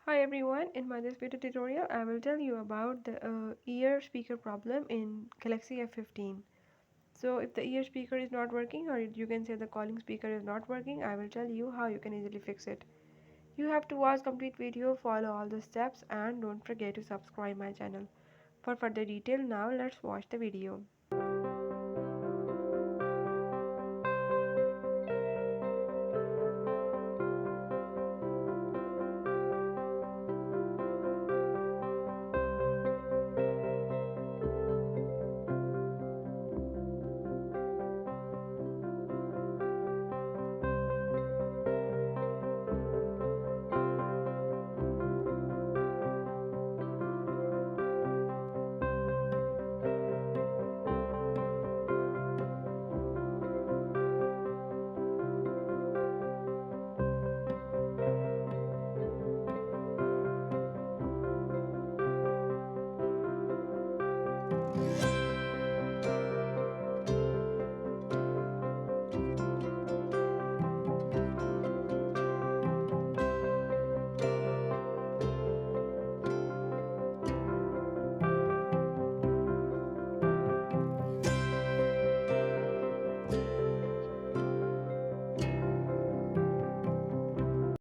Hi everyone, in my this video tutorial I will tell you about the ear speaker problem in Galaxy F15. So if the ear speaker is not working, or you can say the calling speaker is not working, I will tell you how you can easily fix it. You have to watch complete video, follow all the steps, and don't forget to subscribe my channel. For further detail, now let's watch the video.